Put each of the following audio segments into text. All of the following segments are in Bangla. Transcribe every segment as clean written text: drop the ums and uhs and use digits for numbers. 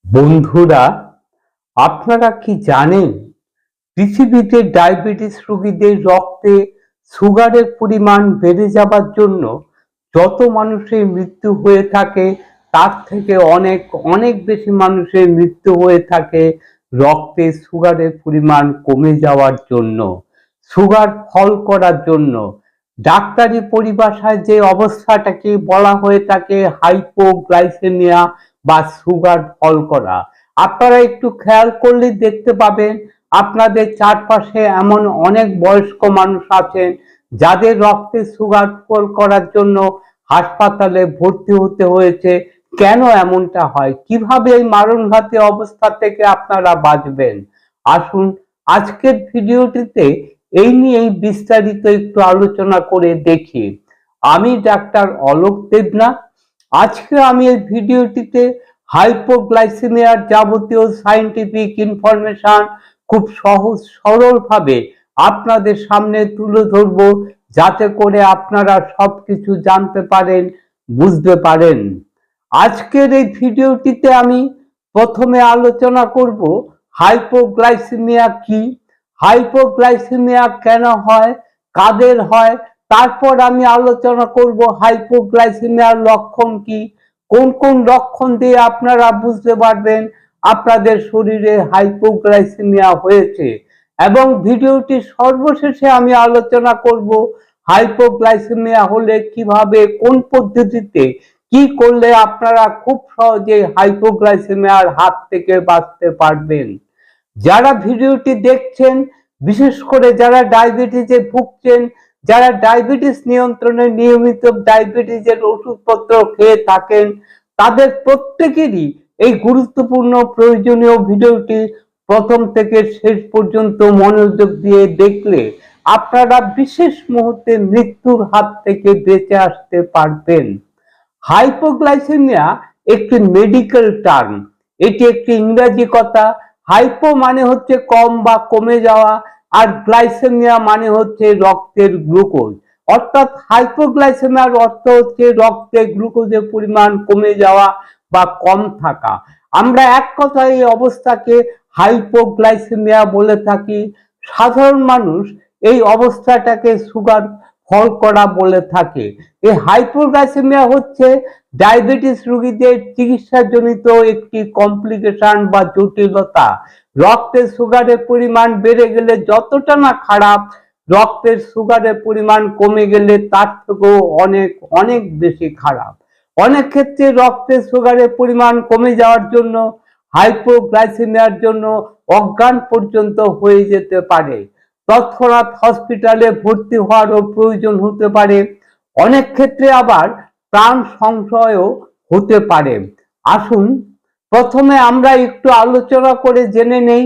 বন্ধুরা, আপনারা কি জানেন পৃথিবীতে ডায়াবেটিস রোগীদের রক্তে সুগারের পরিমাণ বেড়ে যাবার জন্য যত মানুষের মৃত্যু হয়ে থাকে তার থেকে অনেক অনেক বেশি মানুষের মৃত্যু হয়ে থাকে রক্তে সুগারের পরিমাণ কমে যাওয়ার জন্য, সুগার ফল করার জন্য। ডাক্তারি পরিভাষায় যে অবস্থাটাকে বলা হয়ে থাকে হাইপোগ্লাইসেমিয়া বা সুগার ফল করা। আপনারা একটু খেয়াল করলে দেখতে পাবেন আপনাদের চারপাশে এমন অনেক বয়স্ক মানুষ আছেন যাদের রক্তে সুগার ফল করার জন্য হাসপাতালে ভর্তি হতে হয়েছে। কেন এমনটা হয়, কিভাবে এই মারণঘাতী অবস্থা থেকে আপনারা বাঁচবেন, আসুন আজকের ভিডিওটিতে এই নিয়েই বিস্তারিত একটু আলোচনা করে দেখি। আমি ডাক্তার অলোক দেবনাথ। আজকে আমি এই ভিডিওটিতে হাইপোগ্লাইসেমিয়ার যাবতীয় সায়েন্টিফিক ইনফরমেশন খুব সহজ সরল ভাবে আপনাদের সামনে তুলে ধরব, যাতে করে আপনারা সবকিছু জানতে পারেন, বুঝতে পারেন। আজকের এই ভিডিওটিতে আমি প্রথমে আলোচনা করব হাইপোগ্লাইসেমিয়া কি, হাইপোগ্লাইসেমিয়া কেন হয়, কাদের হয়। তারপর আমি আলোচনা করব হাইপোগ্লাইসেমিয়ার লক্ষণ কি, কোন কোন লক্ষণ দিয়ে আপনারা বুঝতে পারবেন আপনাদের শরীরে হাইপোগ্লাইসেমিয়া হয়েছে। এবং ভিডিওটি সর্বশেষে আমি আলোচনা করব হাইপোগ্লাইসেমিয়া হলে কিভাবে, কোন পদ্ধতিতে কি করলে আপনারা খুব সহজে হাইপোগ্লাইসেমিয়ার হাত থেকে বাঁচতে পারবেন। যারা ভিডিওটি দেখছেন, বিশেষ করে যারা ডায়াবেটিসে ভুগছেন, যারা ডায়াবেটিস নিয়ন্ত্রণে নিয়মিত ডায়াবেটিসের ওষুধপত্র খেয়ে থাকেন, তাদের প্রত্যেকেরই এই গুরুত্বপূর্ণ প্রয়োজনীয় ভিডিওটি প্রথম থেকে শেষ পর্যন্ত মনোযোগ দিয়ে দেখলে আপনারা বিশেষ মুহূর্তে মৃত্যুর হাত থেকে বেঁচে আসতে পারবেন। হাইপোগ্লাইসেমিয়া একটি মেডিকেল টার্ম, এটি একটি ইংরেজি কথা। হাইপো মানে হচ্ছে কম বা কমে যাওয়া, আর গ্লাইসেমিয়া মানে হচ্ছে রক্তের গ্লুকোজ। অর্থাৎ হাইপোগ্লাইসেমিয়ার অর্থ হচ্ছে রক্তে গ্লুকোজের পরিমাণ কমে যাওয়া বা কম থাকা। আমরা এক কথায় এই অবস্থাকে হাইপোগ্লাইসেমিয়া বলে থাকি। সাধারণ মানুষ এই অবস্থাটাকে সুগার ফল করা বলে থাকে। এই হাইপোগ্লাইসেমিয়া হচ্ছে ডায়াবেটিস রোগীদের চিকিৎসাজনিত একটি কমপ্লিকেশন বা জটিলতা। রক্তের সুগারের পরিমাণ বেড়ে গেলে যতটা না খারাপ, রক্তের সুগারের পরিমাণ কমে গেলে তার থেকেও অনেক অনেক বেশি খারাপ। অনেক ক্ষেত্রে রক্তের সুগারের পরিমাণ কমে যাওয়ার জন্য, হাইপোগ্লাইসেমিয়ার জন্য অজ্ঞান পর্যন্ত হয়ে যেতে পারে। তৎক্ষণাৎ হসপিটালে ভর্তি হওয়ারও প্রয়োজন হতে পারে। অনেক ক্ষেত্রে আবার প্রাণ সংশয়ও হতে পারে। আসুন প্রথমে আমরা একটু আলোচনা করে জেনে নেই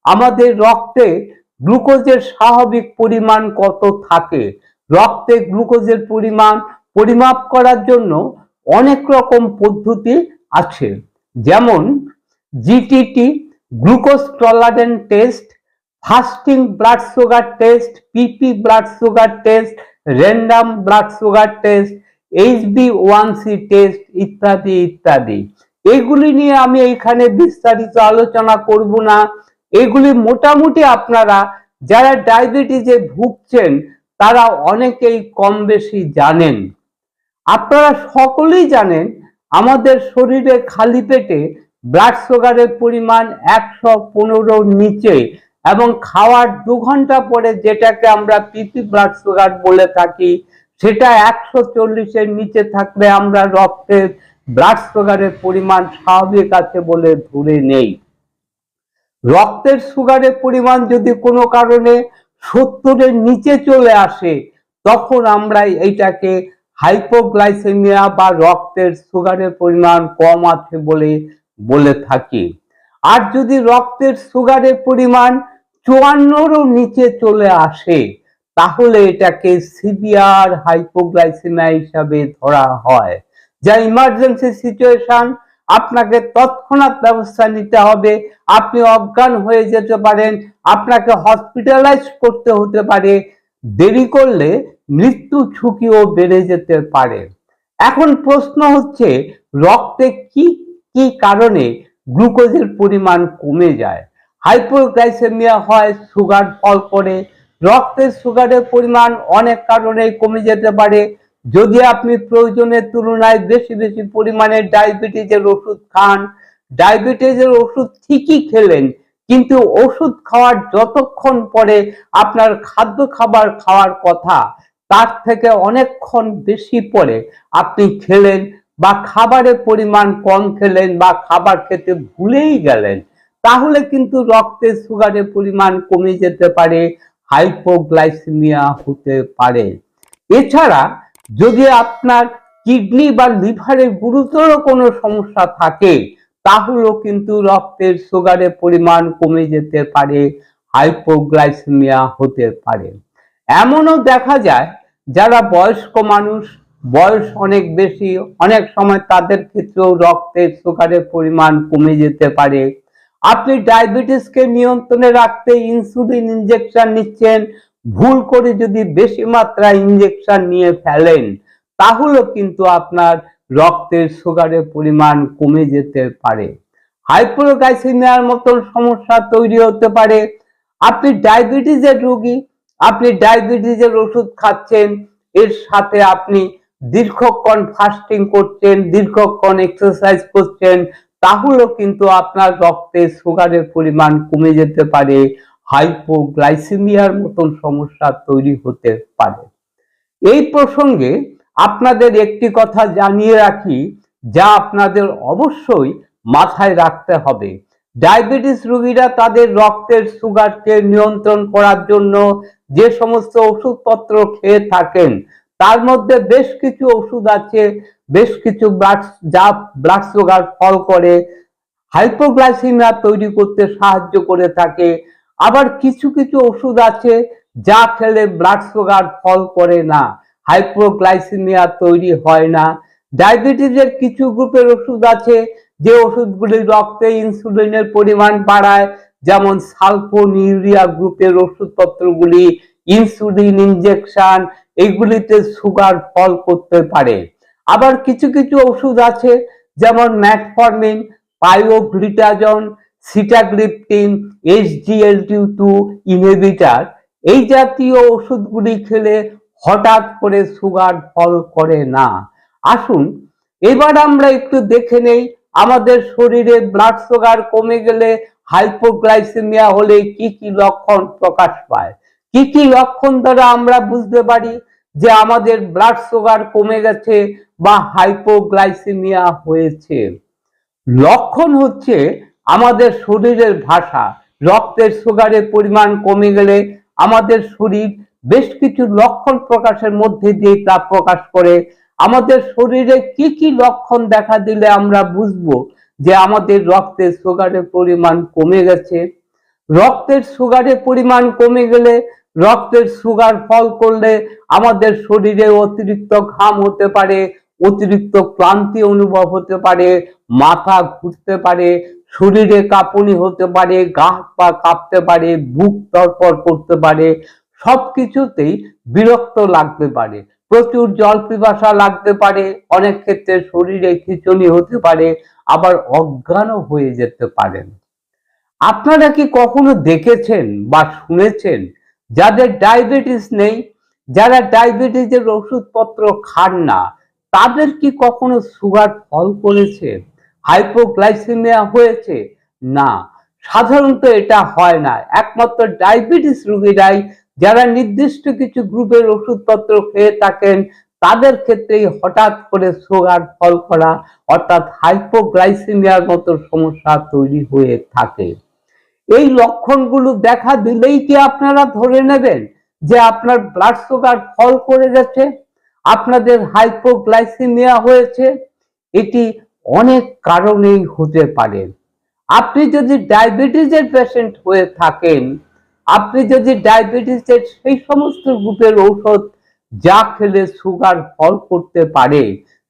আমাদের রক্তে গ্লুকোজের স্বাভাবিক পরিমাণ কত থাকে। রক্তে গ্লুকোজের পরিমাণ পরিমাপ করার জন্য অনেক রকম পদ্ধতি আছে, যেমন GTT, glucose tolerance test, fasting blood sugar test, PP blood sugar test, random blood sugar test, HbA1c test ইত্যাদি ইত্যাদি। এগুলি নিয়ে আমি এখানে বিস্তারিত আলোচনা করব না। এগুলি মোটামুটি আপনারা যারা ডায়াবেটিসে ভুগছেন তারা অনেকেই কম বেশি জানেন। আপনারা সকলেই জানেন আমাদের শরীরে খালি পেটে ব্লাড সুগারের পরিমাণ 115 নিচে, এবং খাওয়ার 2 ঘন্টা পরে যেটাকে আমরা পিপি ব্লাড সুগার বলে থাকি, সেটা 140 নিচে থাকলে আমরা রক্তের ব্লাড সুগারের পরিমাণ স্বাভাবিক আছে বলে ধরে নেই। রক্তের সুগারের পরিমাণ যদি কোনো কারণে 70 নিচে চলে আসে, তখন আমরা এইটাকে হাইপোগ্লাইসেমিয়া বা রক্তের সুগারের পরিমাণ কম আছে বলে বলে থাকি। আর যদি রক্তের সুগারের পরিমাণ 54 নিচে চলে আসে, তাহলে এটাকে সিভিয়ার হাইপোগ্লাইসেমিয়া হিসাবে ধরা হয়, যা ইমার্জেন্সি সিচুয়েশন। আপনাকে তৎক্ষণাৎ ব্যবস্থা নিতে হবে। আপনি অজ্ঞান হয়ে যেতে পারেন, আপনাকে হসপিটালাইজ করতে হতে পারে, দেরি করলে মৃত্যু ঝুঁকিও বেড়ে যেতে পারে। এখন প্রশ্ন হচ্ছে রক্তে কি কি কারণে গ্লুকোজের পরিমাণ কমে যায়। হাইপোগ্লাইসেমিয়া হয় সুগার ফল করে, রক্তের সুগারের পরিমাণ অনেক কারণেই কমে যেতে পারে। যদি আপনি প্রয়োজনের তুলনায় বেশি বেশি পরিমাণে ডায়াবেটিসের ওষুধ খান, ডায়াবেটিসের ওষুধ ঠিকই খেলেন, কিন্তু ওষুধ খাওয়ার যতক্ষণ পরে আপনার খাদ্য খাবার খাওয়ার কথা তার থেকে অনেকক্ষণ বেশি পরে আপনি খেলেন বা খাবারের পরিমাণ কম খেলেন বা খাবার খেতে ভুলেই গেলেন, তাহলে কিন্তু রক্তে সুগারের পরিমাণ কমে যেতে পারে, হাইপোগ্লাইসেমিয়া হতে পারে। এছাড়া যদি আপনার কিডনি বা লিভারের গুরুতর কোনো সমস্যা থাকে, তাহলেও কিন্তু রক্তের সুগারের পরিমাণ কমে যেতে পারে, হাইপোগ্লাইসেমিয়া হতে পারে। এমনও দেখা যায় যারা বয়স্ক মানুষ, বয়স অনেক বেশি, অনেক সময় তাদের ক্ষেত্রেও রক্তের সুগারের পরিমাণ কমে যেতে পারে। আপনি ডায়াবেটিসকে নিয়ন্ত্রণে রাখতে ইনসুলিন ইনজেকশন নিচ্ছেন, ভুল করে যদি বেশি মাত্রায় ইনজেকশন নিয়ে ফেলেন, তাহলেও কিন্তু আপনার রক্তের সুগারের পরিমাণ কমে যেতে পারে। হাইপোগ্লাইসেমিয়ার মতন সমস্যা তৈরি হতে পারে। আপনি ডায়াবেটিসের রোগী, আপনি ডায়াবেটিসের ওষুধ খাচ্ছেন, এর সাথে আপনি দীর্ঘক্ষণ ফাস্টিং করছেন, দীর্ঘক্ষণ এক্সারসাইজ করছেন, তাহলেও কিন্তু আপনার রক্তে সুগারের পরিমাণ কমে যেতে পারে, হাইপোগ্লাইসেমিয়ার মতন সমস্যা তৈরি হতে পারে। এই প্রসঙ্গে আপনাদের একটি কথা জানিয়ে রাখি, যা আপনাদের অবশ্যই মাথায় রাখতে হবে। ডায়াবেটিস রোগীরা তাদের রক্তের সুগারকে নিয়ন্ত্রণ করার জন্য যে সমস্ত ওষুধপত্র খেয়ে থাকেন, তার মধ্যে বেশ কিছু ওষুধ আছে, বেশ কিছু যা ব্লাড সুগার ফল করে, হাইপোগ্লাইসেমিয়া তৈরি করতে সাহায্য করে থাকে। আবার কিছু কিছু ওষুধ আছে যা খেলে ব্লাড সুগার ফল করে না, হাইপোগ্লাইসেমিয়া তৈরি হয় না। ডায়াবেটিসের কিছু গ্রুপের ওষুধ আছে যে ওষুধগুলি রক্তে ইনসুলিনের পরিমাণ বাড়ায়, যেমন সালফোনিউরিয়া গ্রুপের ওষুধপত্রগুলি, ইনসুলিন ইনজেকশন, এগুলিতে সুগার ফল করতে পারে। আবার কিছু কিছু ওষুধ আছে যেমন ম্যাটফর্মিন, পায়োগ্লিটাজন, সিটাগ্লিপটিন, SGLT2 ইনহিবিটর, এই জাতীয় ওষুধগুলি খেলে হঠাৎ করে সুগার ফল করে না। আসুন এবার আমরা একটু দেখে নেই আমাদের শরীরে ব্লাড সুগার কমে গেলে, হাইপোগ্লাইসেমিয়া হলে কি কি লক্ষণ প্রকাশ পায়, কি কি লক্ষণ দ্বারা আমরা বুঝতে পারি যে আমাদের ব্লাড সুগার কমে গেছে বা হাইপোগ্লাইসেমিয়া হয়েছে। লক্ষণ হচ্ছে আমাদের শরীরের ভাষা। রক্তের সুগারের পরিমাণ কমে গেলে আমাদের শরীর বেশ কিছু লক্ষণ প্রকাশের মধ্যে দিয়ে তা প্রকাশ করে। আমাদের শরীরে কি কি লক্ষণ দেখা দিলে আমরা বুঝবো যে আমাদের রক্তের সুগারের পরিমাণ কমে গেছে। রক্তের সুগারের পরিমাণ কমে গেলে, রক্তের সুগার ফল করলে আমাদের শরীরে অতিরিক্ত ঘাম হতে পারে, অতিরিক্ত ক্লান্তি অনুভব হতে পারে, মাথা ঘুরতে পারে, শরীরে কাঁপুনি হতে পারে, গা হাত পা কাঁপতে পারে, বুক ধড়ফড় করতে পারে, সবকিছুতেই বিরক্ত লাগতে পারে, প্রচুর জল পিপাসা লাগতে পারে, অনেক ক্ষেত্রে শরীরে খিঁচুনি হতে পারে, আবার অজ্ঞানও হয়ে যেতে পারেন। আপনারা কি কখনো দেখেছেন বা শুনেছেন যাদের ডায়াবেটিস নেই, যারা ডায়াবেটিসের ওষুধপত্র খান না, তাদের কি কখনো সুগার ফল করেছে, হাইপোগ্লাইসেমিয়া হয়েছে? না, সাধারণত এটা হয় না। একমাত্র ডায়াবেটিস রোগীরাই, যারা নির্দিষ্ট কিছু গ্রুপের ওষুধপত্র খেয়ে থাকেন, তাদের ক্ষেত্রেই হঠাৎ করে সুগার ফল করা অর্থাৎ হাইপোগ্লাইসেমিয়ার মতো সমস্যা তৈরি হয়ে থাকে। এই লক্ষণগুলো দেখা দিলেই কি আপনারা ধরে নেবেন যে আপনার ব্লাড সুগার ফল করে গেছে, আপনাদের হাইপোগ্লাইসেমিয়া হয়েছে? এটি অনেক কারণেই হতে পারে। আপনি যদি ডায়াবেটিসের পেশেন্ট হয়ে থাকেন, আপনি যদি ডায়াবেটিসের সেই সমস্ত গ্রুপের ঔষধ যা খেলে সুগার ফল করতে পারে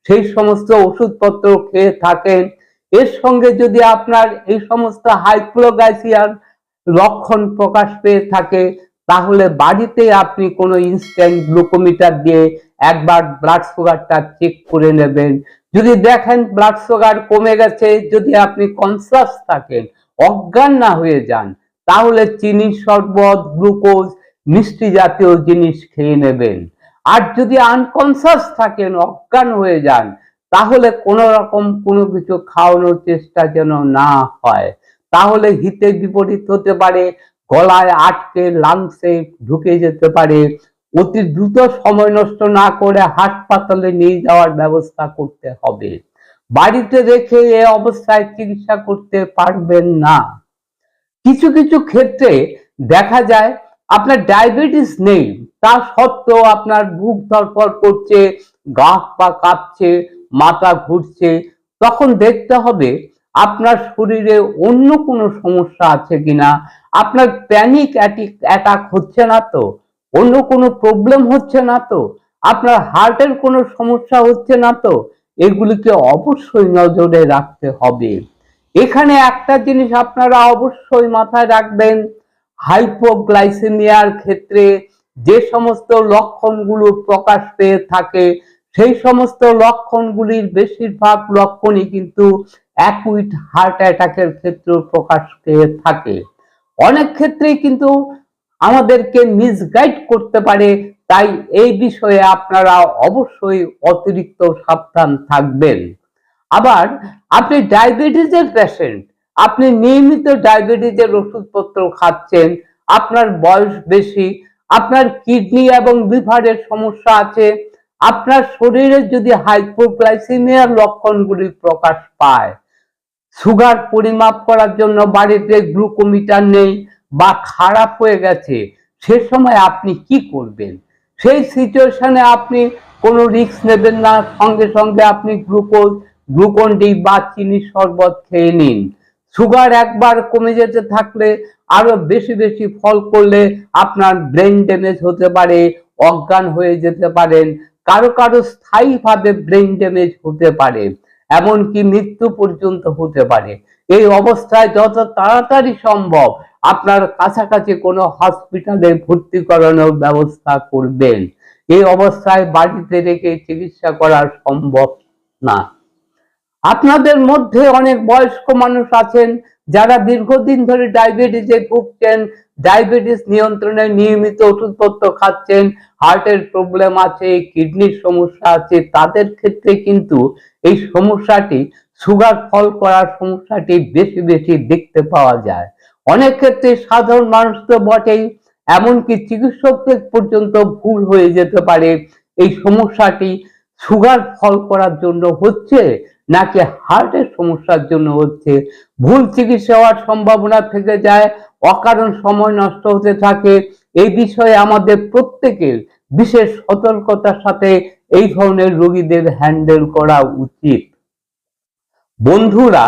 সেই সমস্ত ওষুধপত্র খেয়ে থাকেন, এর সঙ্গে যদি আপনার এই সমস্ত হাইপোগ্লাইসিয়ার লক্ষণ প্রকাশ পেয়ে থাকে, তাহলে বাড়িতে আপনি কোনো ইনস্ট্যান্ট গ্লুকোমিটার দিয়ে একবার ব্লাড সুগারটা চেক করে নেবেন। যদি দেখেন ব্লাড সুগার কমে গেছে, যদি আপনি কনসাস থাকেন, অজ্ঞান না হয়ে যান, তাহলে চিনির শরবত, গ্লুকোজ, মিষ্টি জাতীয় জিনিস খেয়ে নেবেন। আর যদি আনকনসাস থাকেন, অজ্ঞান হয়ে যান, তাহলে কোন রকম কোনো কিছু খাওয়ানোর চেষ্টা যেন না হয়, তাহলে হিতে বিপরীত হতে পারে, গলায় আটকে লাংসে ঢুকে যেতে পারে। অতি দ্রুত সময় নষ্ট না করে হাসপাতালে নিয়ে যাওয়ার ব্যবস্থা করতে হবে। বাড়িতে রেখে এ অবস্থায় চিকিৎসা করতে পারবেন না। কিছু কিছু ক্ষেত্রে দেখা যায় আপনার ডায়াবেটিস নেই, তা সত্ত্বেও আপনার বুক ধড়ফড় করছে, গা পা কাঁপছে, মাথা ঘুরছে, তখন দেখতে হবে আপনার শরীরে অন্য কোনো সমস্যা আছে কিনা। আপনার প্যানিক অ্যাটাক হচ্ছে না তো, অন্য কোনো প্রবলেম হচ্ছে না তো, আপনার হার্টের কোনো সমস্যা হচ্ছে না তো, এগুলিকে অবশ্যই নজরে রাখতে হবে। এখানে একটা জিনিস আপনারা অবশ্যই মাথায় রাখবেন, হাইপোগ্লাইসেমিয়ার ক্ষেত্রে যে সমস্ত লক্ষণগুলো প্রকাশ পেয়ে থাকে, সেই সমস্ত লক্ষণগুলির বেশিরভাগ লক্ষণই কিন্তু অ্যাকুইট হার্ট অ্যাটাকের ক্ষেত্রে প্রকাশ পেয়ে থাকে। অনেক ক্ষেত্রেই কিন্তু আমাদেরকে মিসগাইড করতে পারে, তাই এই বিষয়ে আপনারা অবশ্যই অতিরিক্ত সাবধান থাকবেন। আবার আপনি ডায়াবেটিসের পেশেন্ট, আপনি নিয়মিত ডায়াবেটিসের ওষুধপত্র খাচ্ছেন, আপনার বয়স বেশি, আপনার কিডনি এবং লিভারের সমস্যা আছে, আপনার শরীরে যদি হাইপোগ্লাইসেমিয়ার লক্ষণগুলি প্রকাশ পায়, সুগার পরিমাপ করার জন্য বাড়িতে গ্লুকোমিটার নেই বা খারাপ হয়ে গেছে, সে সময় আপনি কি করবেন? সেই সিচুয়েশনে আপনি কোনো রিস্ক নেবেন না, সঙ্গে সঙ্গে আপনি গ্লুকন ডি বা চিনির শরবত খেয়ে নিন। সুগার একবার কমে যেতে থাকলে, আরো বেশি বেশি ফল করলে আপনার ব্রেন ড্যামেজ হতে পারে, অজ্ঞান হয়ে যেতে পারেন, কারো কারো স্থায়ীভাবে ব্রেন ড্যামেজ হতে পারে, এমনকি মৃত্যু পর্যন্ত হতে পারে। এই অবস্থায় যত তাড়াতাড়ি সম্ভব আপনার কাছাকাছি কোনো হসপিটালে ভর্তি করানোর ব্যবস্থা করবেন। এই অবস্থায় বাড়িতে রেখে চিকিৎসা করা সম্ভব না। আপনাদের মধ্যে অনেক বয়স্ক মানুষ আছেন যারা দীর্ঘদিন ধরে ডায়াবেটিসে ভুগছেন, ডায়াবেটিস নিয়ন্ত্রণে নিয়মিত ওষুধপত্র খাচ্ছেন, হার্টের প্রবলেম আছে, কিডনির সমস্যা আছে, তাদের ক্ষেত্রে কিন্তু এই সমস্যাটি, সুগার ফল করার সমস্যাটি বেশি বেশি দেখতে পাওয়া যায়। অনেক ক্ষেত্রে সাধারণ মানুষ তো বটেই, এমনকি চিকিৎসকদের পর্যন্ত ভুল হয়ে যেতে পারে এই সমস্যাটি সুগার ফল করার জন্য হচ্ছে নাকি হার্টের সমস্যার জন্য হচ্ছে। ভুল চিকিৎসা হওয়ার সম্ভাবনা থেকে যায়, অকারণ সময় নষ্ট হতে থাকে। এই বিষয়ে আমাদের প্রত্যেকের বিশেষ সতর্কতার সাথে এই ধরনের রোগীদের হ্যান্ডেল করা উচিত। বন্ধুরা,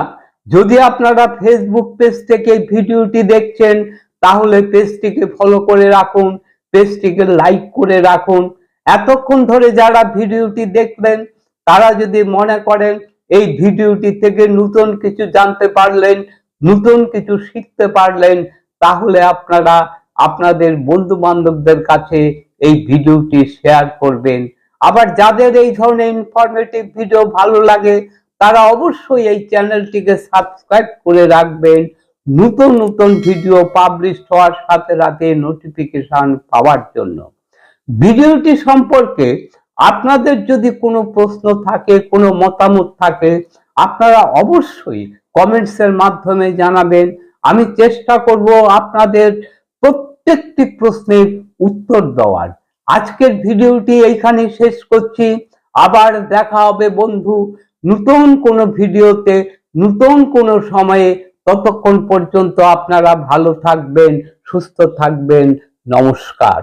যদি আপনারা ফেসবুক পেজ থেকে ভিডিওটি দেখছেন, তাহলে পেজটিকে ফলো করে রাখুন, পেজটিকে লাইক করে রাখুন। এতক্ষণ ধরে যারা ভিডিওটি দেখলেন, তারা যদি মনে করেন এই ভিডিওটি থেকে নতুন কিছু জানতে পারলেন, নতুন কিছু শিখতে পারলেন, তাহলে আপনারা আপনাদের বন্ধু বান্ধবদের কাছে এই ভিডিওটি শেয়ার করবেন। আবার যাদের এই ধরনের ইনফরমেটিভ ভিডিও ভালো লাগে, তারা অবশ্যই এই চ্যানেলটিকে সাবস্ক্রাইব করে রাখবেন, নতুন নতুন ভিডিও পাবলিশ হওয়ার সাথে সাথে নোটিফিকেশন পাওয়ার জন্য। ভিডিওটি সম্পর্কে আপনাদের যদি কোনো প্রশ্ন থাকে, কোনো মতামত থাকে, আপনারা অবশ্যই কমেন্টসের মাধ্যমে জানাবেন। আমি চেষ্টা করব আপনাদের প্রত্যেকটি প্রশ্নের উত্তর দেওয়ার। আজকের ভিডিওটি এইখানে শেষ করছি। আবার দেখা হবে বন্ধু নতুন কোনো ভিডিওতে, নতুন কোনো সময়ে। ততক্ষণ পর্যন্ত আপনারা ভালো থাকবেন, সুস্থ থাকবেন। নমস্কার।